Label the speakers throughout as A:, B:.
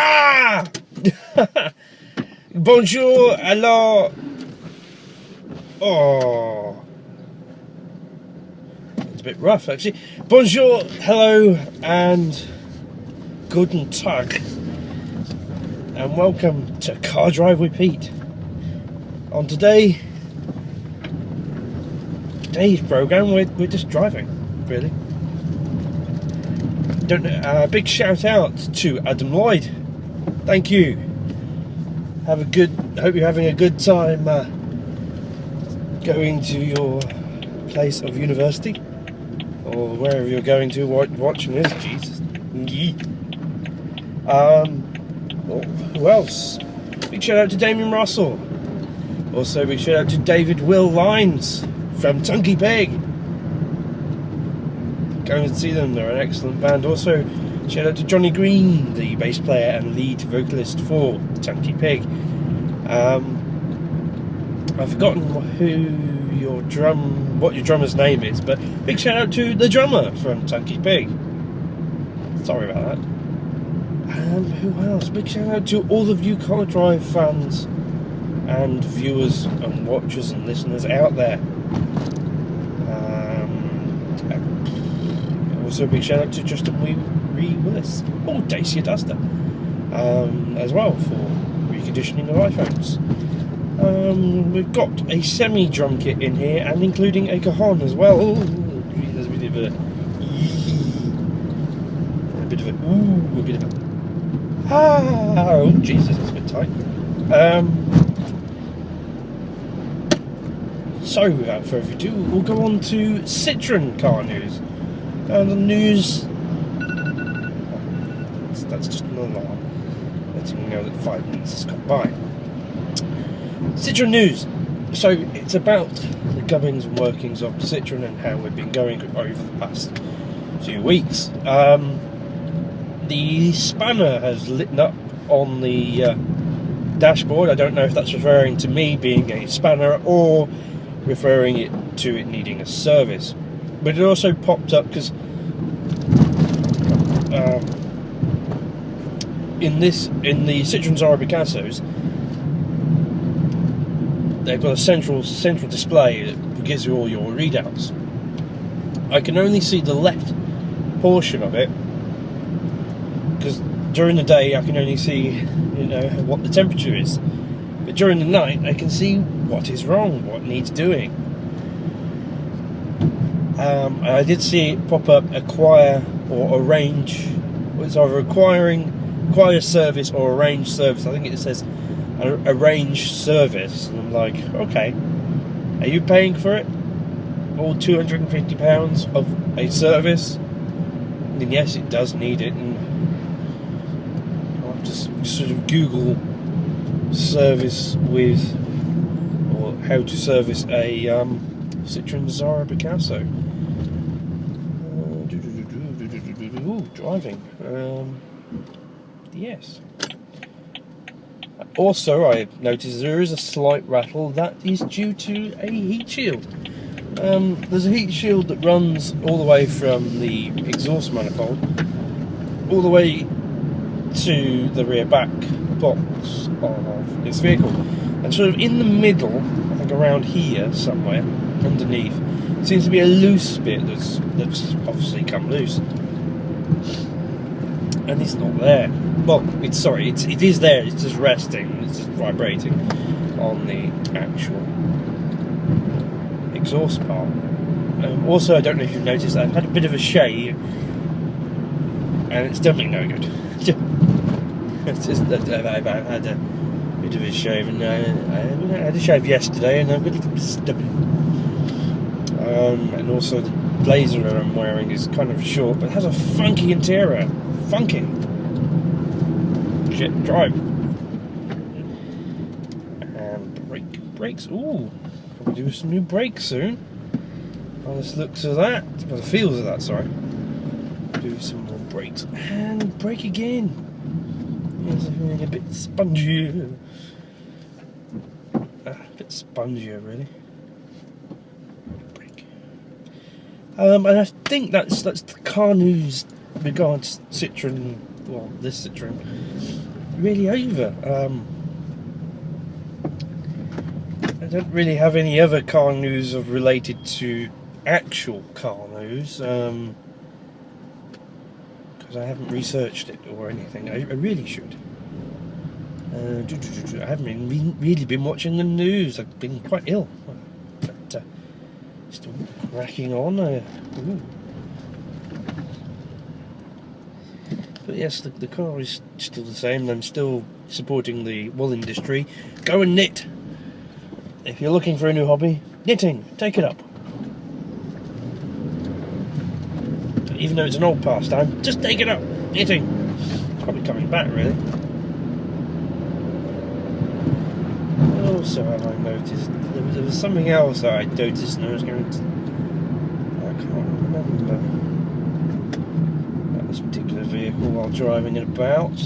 A: Ah! Bonjour, alors. Oh. It's a bit rough, actually. Bonjour, hello, and guten Tag. And welcome to Car Drive with Pete. On today's programme, we're just driving, really. Big shout out to Adam Lloyd. Thank you. Hope you're having a good time going to your place of university or wherever you're going to watching this. Jesus. Who else? Big shout out to Damien Russell. Also big shout out to David Will Lines from Tunky Pig. Go and see them, they're an excellent band. Also shout out to Johnny Green, the bass player and lead vocalist for Tunky Pig. I've forgotten what your drummer's name is, but big shout out to the drummer from Tunky Pig. Sorry about that. Who else? Big shout out to all of you Car Drive fans and viewers and watchers and listeners out there. Also a big shout out to Justin Wee Willis. Oh, Dacia Duster. As well for reconditioning of iPhones. We've got a semi-drum kit in here, and including a cajon as well. Oh, there's a bit of a oh Jesus, that's a bit tight. So without further ado, we'll go on to Citroen car news. And the news, that's just an alarm letting me know that 5 minutes has gone by. Citroen news. So it's about the goings and workings of Citroen and how we've been going over the past few weeks. The spanner has lit up on the dashboard. I don't know if that's referring to me being a spanner or referring to it needing a service. But it also popped up because in the Citroen Zara Picassos, they've got a central display that gives you all your readouts. I can only see the left portion of it because during the day I can only see, what the temperature is. But during the night I can see what is wrong, what needs doing. I did see it pop up acquire or arrange. It's either acquire service or arrange service. I think it says arrange service, and I'm like, okay, are you paying for it? All £250 of a service? And yes, it does need it, and I'll have to sort of Google service with, or how to service a Citroen Zara Picasso. Ooh, driving. Yes. Also, I noticed there is a slight rattle. That is due to a heat shield. There's a heat shield that runs all the way from the exhaust manifold all the way to the rear back box of this vehicle. And sort of in the middle, I think around here somewhere, underneath, seems to be a loose bit that's obviously come loose. And it's not there. Well, it is there, it's just resting, it's just vibrating on the actual exhaust part. Also, I don't know if you've noticed, I've had a bit of a shave, and it's definitely no good. It's just that I've had a bit of a shave, and I had a shave yesterday, and I've got a little bit stubby. And also the blazer I'm wearing is kind of short, but it has a funky interior. Funky. Shit, drive. And brakes. Ooh, we'll do some new brakes soon. By the looks of that, by the feels of that, sorry. Do some more brakes and brake again. Yes, I'm feeling a bit spongy. A bit spongier, really. Brake. And I think that's the car news regards Citroen well, this Citroen, really over. I don't really have any other car news of related to actual car news, because I haven't researched it or anything. I really should. I haven't really been watching the news. I've been quite ill, but still cracking on. But yes, the car is still the same. I'm still supporting the wool industry. Go and knit. If you're looking for a new hobby, knitting, take it up. Even though it's an old pastime, just take it up. Knitting. It's probably coming back, really. Also, have I noticed there was something else that I noticed, and I was going to. I can't remember about this particular vehicle while driving it about.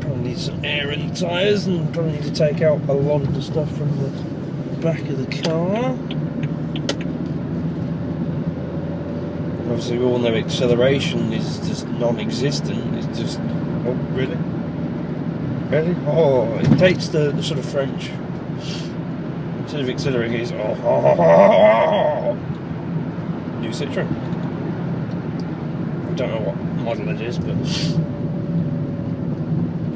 A: Probably need some air in the tyres, and probably need to take out a lot of the stuff from the back of the car. Obviously, we all know acceleration is just non-existent. It's just, oh, really? Really? Oh, it takes the sort of French. Instead of accelerating, it's oh. New Citroen. I don't know what model it is, but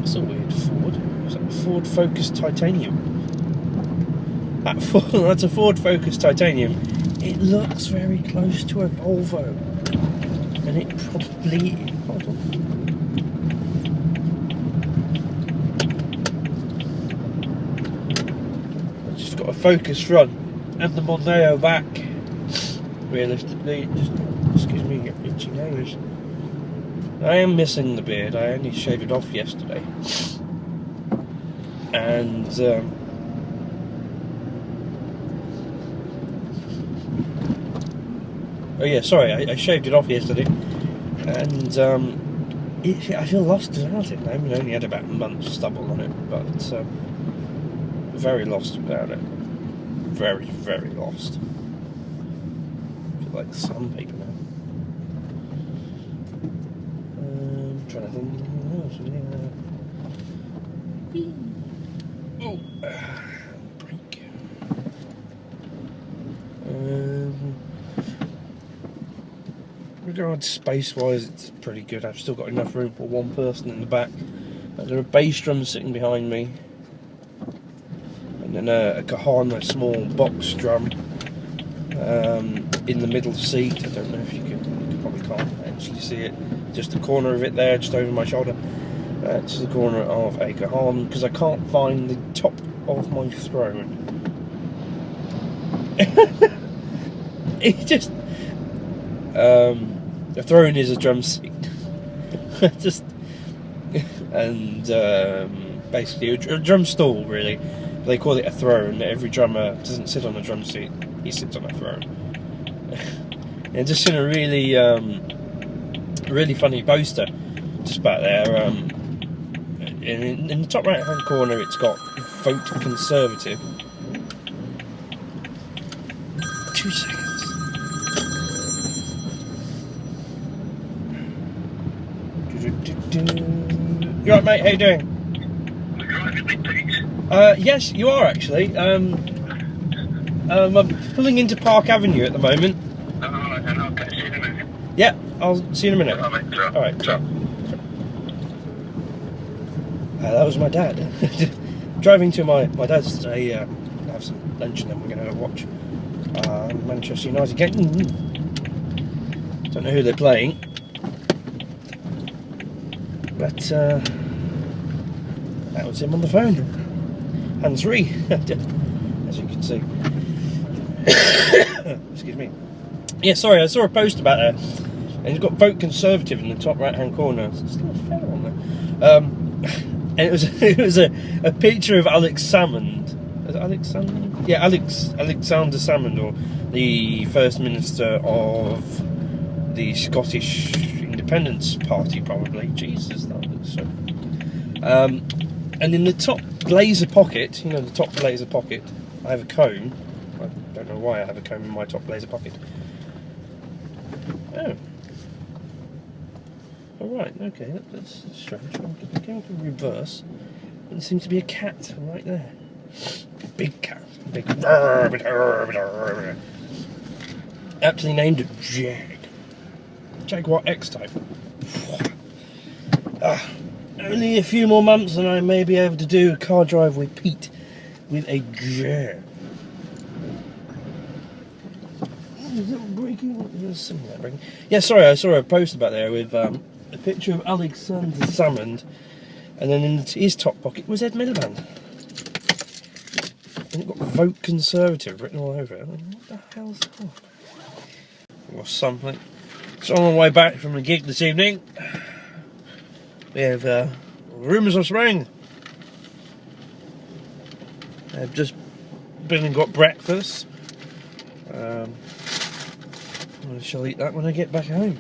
A: it's a weird Ford. Is that a Ford Focus Titanium? That's a Ford Focus Titanium. It looks very close to a Volvo, and it probably. Hold on. Got a Focus front and the Mondeo back. Realistically, just, excuse me, get itchy nose. I am missing the beard. I only shaved it off yesterday, and oh yeah, sorry, I shaved it off yesterday, and I feel lost without it. I mean, I only had about a month's stubble on it, but. Very lost without it. Very, very lost. I feel like sandpaper now. I'm trying to think of anything else. Oh, brake. Regards space-wise, it's pretty good. I've still got enough room for one person in the back. There are bass drums sitting behind me. And a cajon, a small box drum, in the middle seat. I don't know if you probably can't actually see it. Just the corner of it there, just over my shoulder. It's the corner of a cajon, because I can't find the top of my throne. It just... the throne is a drum seat. Just... and basically a drum stool, really. They call it a throne. Every drummer doesn't sit on a drum seat, he sits on a throne. And just in a really really funny poster just back there, in the top right hand corner it's got Vote Conservative. 2 seconds. You alright, mate? How you doing? Yes, you are actually. I'm pulling into Park Avenue at the moment.
B: Okay, see you in a minute.
A: Yeah, I'll see you in a minute. Alright, ciao. That was my dad. Driving to my dad's today, have some lunch, and then we're going to watch Manchester United game. Don't know who they're playing. But that was him on the phone. Hands-free, as you can see. Excuse me. Yeah, sorry, I saw a post about that, and it's got Vote Conservative in the top right-hand corner. It's still a fair one there. And it was a picture of Alex Salmond. Is it Alex Salmond? Yeah, Alexander Salmond, or the First Minister of the Scottish Independence Party, probably. Jesus, that looks so. And in the top blazer pocket, you know, the top blazer pocket, I have a comb. I don't know why I have a comb in my top blazer pocket. Oh. Alright, okay, that's strange. I'm going to reverse. And there seems to be a cat right there. A big cat. Big. Aptly named Jag. Jaguar X-Type. Only a few more months and I may be able to do a car drive with Pete with a Jag. Is it breaking? Breaking? Yeah, sorry, I saw a post about there with a picture of Alexander Salmond, and then in his top pocket was Ed Miliband. And it got Vote Conservative written all over it. What the hell's that? Or something. So on my way back from the gig this evening, we have rumours of spring. I've just been and got breakfast. I shall eat that when I get back home.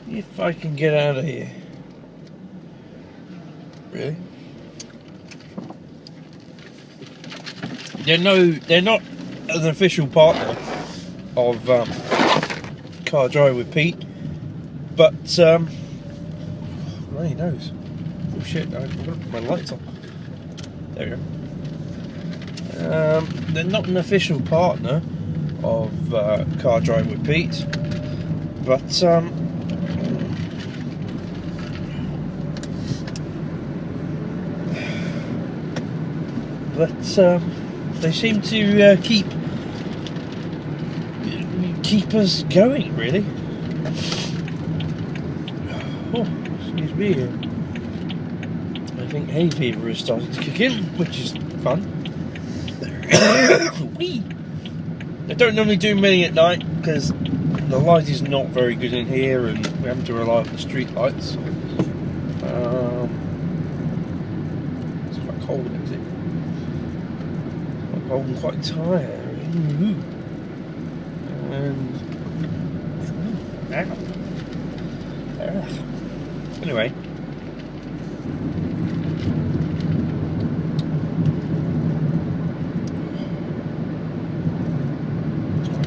A: If I can get out of here. Really? They're not an official partner of Car Drive with Pete, but really knows. Oh shit! I've got to put my lights on. There we go. They're not an official partner of Car Drive with Pete, but they seem to keep us going, really. Oh, excuse me. I think hay fever has started to kick in, which is fun. I don't normally do many at night because the light is not very good in here and we have to rely on the street lights. It's quite cold, is it? Quite cold and quite tiring. Anyway.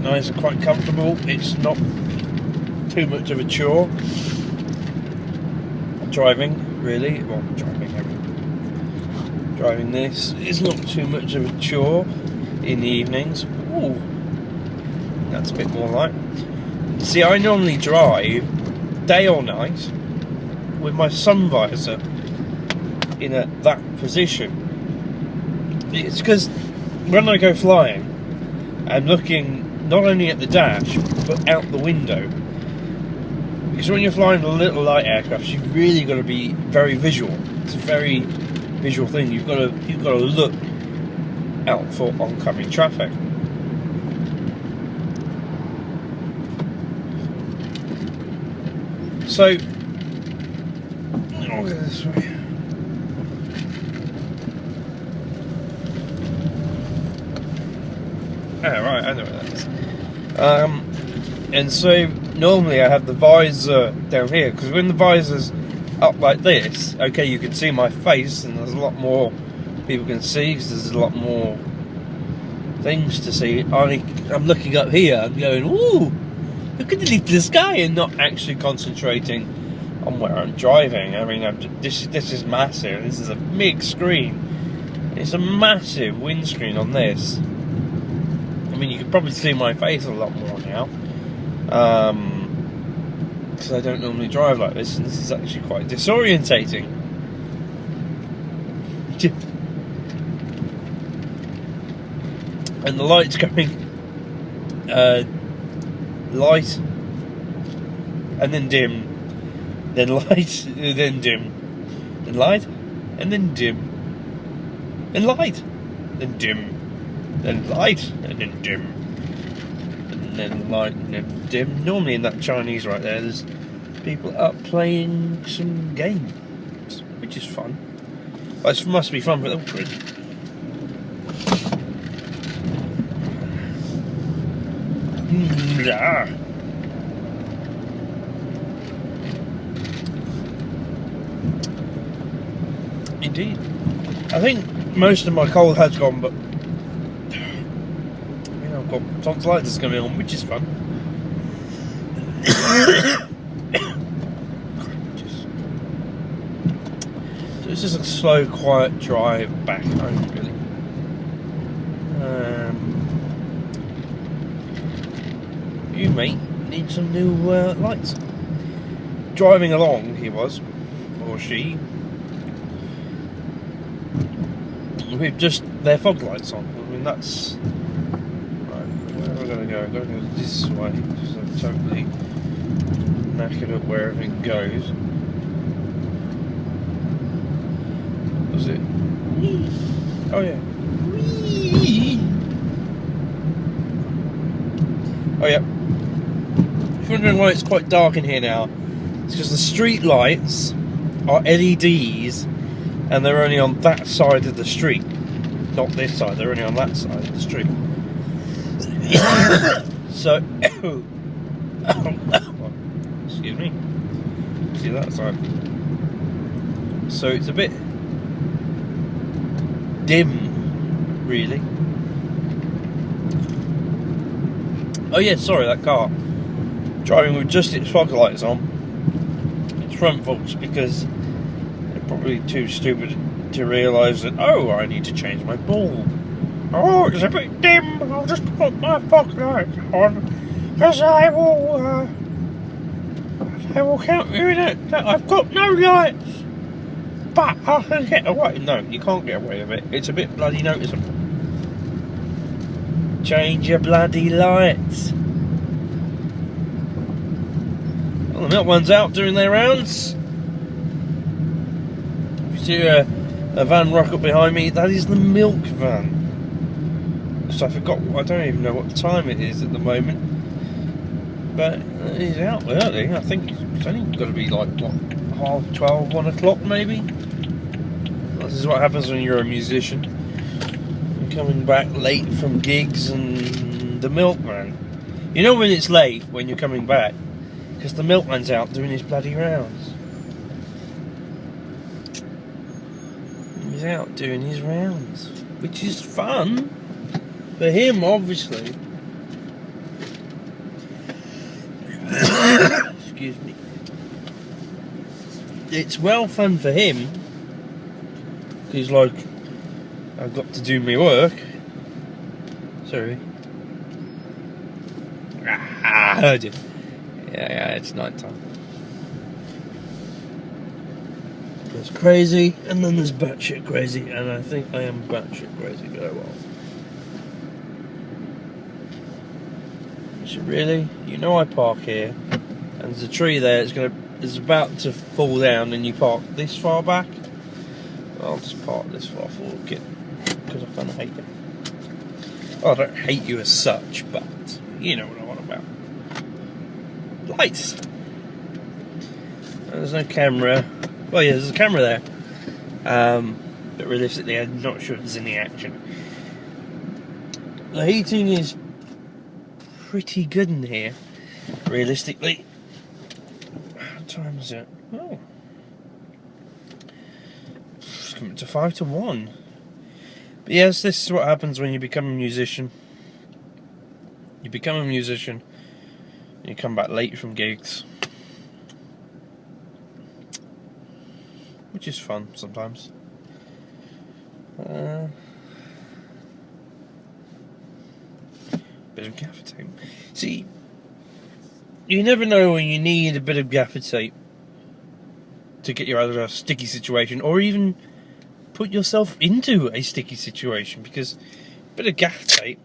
A: Nice and quite comfortable. It's not too much of a chore. Driving, really. Well, driving this is not too much of a chore in the evenings. Ooh, that's a bit more light. See, I normally drive day or night with my sun visor in that position. It's because when I go flying, I'm looking not only at the dash, but out the window. Because when you're flying a little light aircraft, you've really got to be very visual. It's a very visual thing. You've got to look out for oncoming traffic. So, I'll go this way. Oh, right, I know what that is. And so normally I have the visor down here, because when the visor's up like this, okay, you can see my face and there's a lot more people can see because there's a lot more things to see. I'm looking up here and going, ooh, look at the sky, and not actually concentrating on where I'm driving. I mean, this is massive. This is a big screen. It's a massive windscreen on this. I mean, you can probably see my face a lot more now, because I don't normally drive like this, and this is actually quite disorientating. And the light's going light, and then dim, then light, then dim, then light, and then dim, then light, then dim, then light, and then dim, and then light, and then dim. Normally in that Chinese right there, there's people up playing some games, which is fun. Well, this must be fun for them. Indeed. I think most of my cold has gone, but I've got tonsillitis coming on, which is fun. So it's just a slow, quiet drive back home, really. You, mate, need some new lights. Driving along, he was, or she, with just their fog lights on. I mean, that's... Right, where am I going to go? I'm going to go this way, so I'm totally knackered at where everything goes. What was it? Oh, yeah. Oh, yeah. If you're wondering why it's quite dark in here now, it's because the street lights are LEDs and they're only on that side of the street. Not this side, they're only on that side of the street. So, excuse me. See that side? So it's a bit dim, really. Oh yeah, sorry, that car. Driving with just its fog lights on. Its front folks, because they're probably too stupid to realise that, oh, I need to change my bulb. Oh, it's a bit dim, I'll just put my fog lights on, because I will count you in it that I've got no lights, but I can get away. No, you can't get away with it. It's a bit bloody noticeable. Change your bloody lights. Well, the milk one's out doing their rounds. If you see a van rock up behind me, that is the milk van. Because I forgot, I don't even know what time it is at the moment. But he's out early. I think it's only got to be like, what, 12, 1 o'clock maybe? This is what happens when you're a musician. You're coming back late from gigs and the milkman. You know when it's late, when you're coming back, because the milkman's out doing his bloody rounds. He's out doing his rounds, which is fun for him, obviously. Excuse me. It's well fun for him. He's like, I've got to do my work. Sorry. I heard you. Yeah, it's night time. There's crazy, and then there's batshit crazy, and I think I am batshit crazy very well. So really, you know I park here, and there's a tree there. It's about to fall down, and you park this far back. I'll just park this far forward, kid, because I kind of hate you. Well, I don't hate you as such, but you know what I'm on about. Lights. There's no camera. Well, yeah, there's a camera there. But realistically, I'm not sure it's any action. The heating is pretty good in here, realistically. What time is it? Oh. It's coming to 5 to 1. But yes, this is what happens when you become a musician. You become a musician, and you come back late from gigs. Which is fun sometimes. Bit of gaffer tape. See, you never know when you need a bit of gaffer tape to get you out of a sticky situation, or even put yourself into a sticky situation, because a bit of gaffer tape,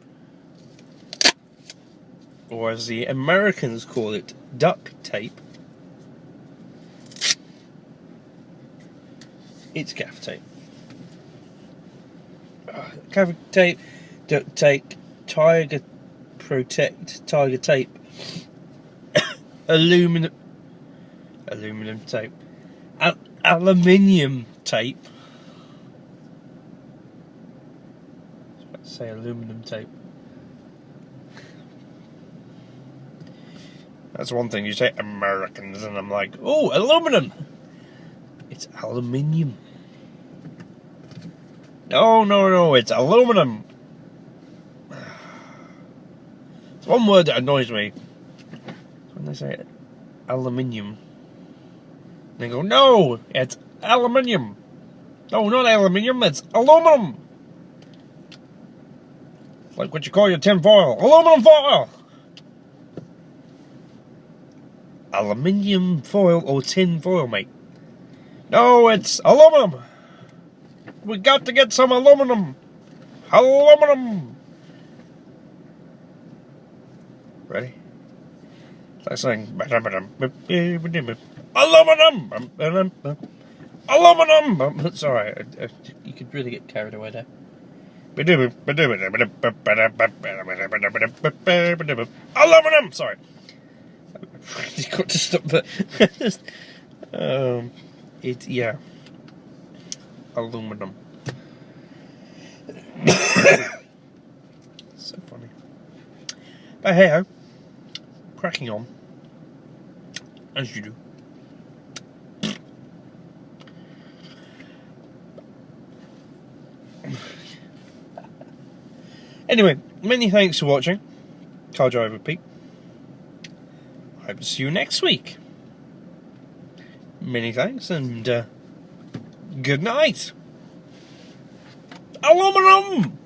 A: or as the Americans call it, duct tape, it's gaffer tape. Gaffer tape, duct tape, Tiger Protect, Tiger tape, aluminum tape, aluminium tape. I was about to say aluminum tape. That's one thing, you say Americans, and I'm like, oh, aluminum. It's aluminium. No, it's aluminum. It's one word that annoys me. When they say aluminium, they go, no, it's aluminium. No, not aluminium, it's aluminum. Like what you call your tin foil. Aluminum foil! Aluminium foil or tin foil, mate? No, it's aluminum. We got to get some aluminum. Aluminum. Ready? It's like saying aluminum. Aluminum. It's alright. You could really get carried away there. Aluminum. Sorry. You got to stop the. Yeah. Aluminum. So funny. But hey ho. Cracking on. As you do. Anyway, many thanks for watching. Car Driver Pete. Hope to see you next week. Many thanks and good night. Aluminum!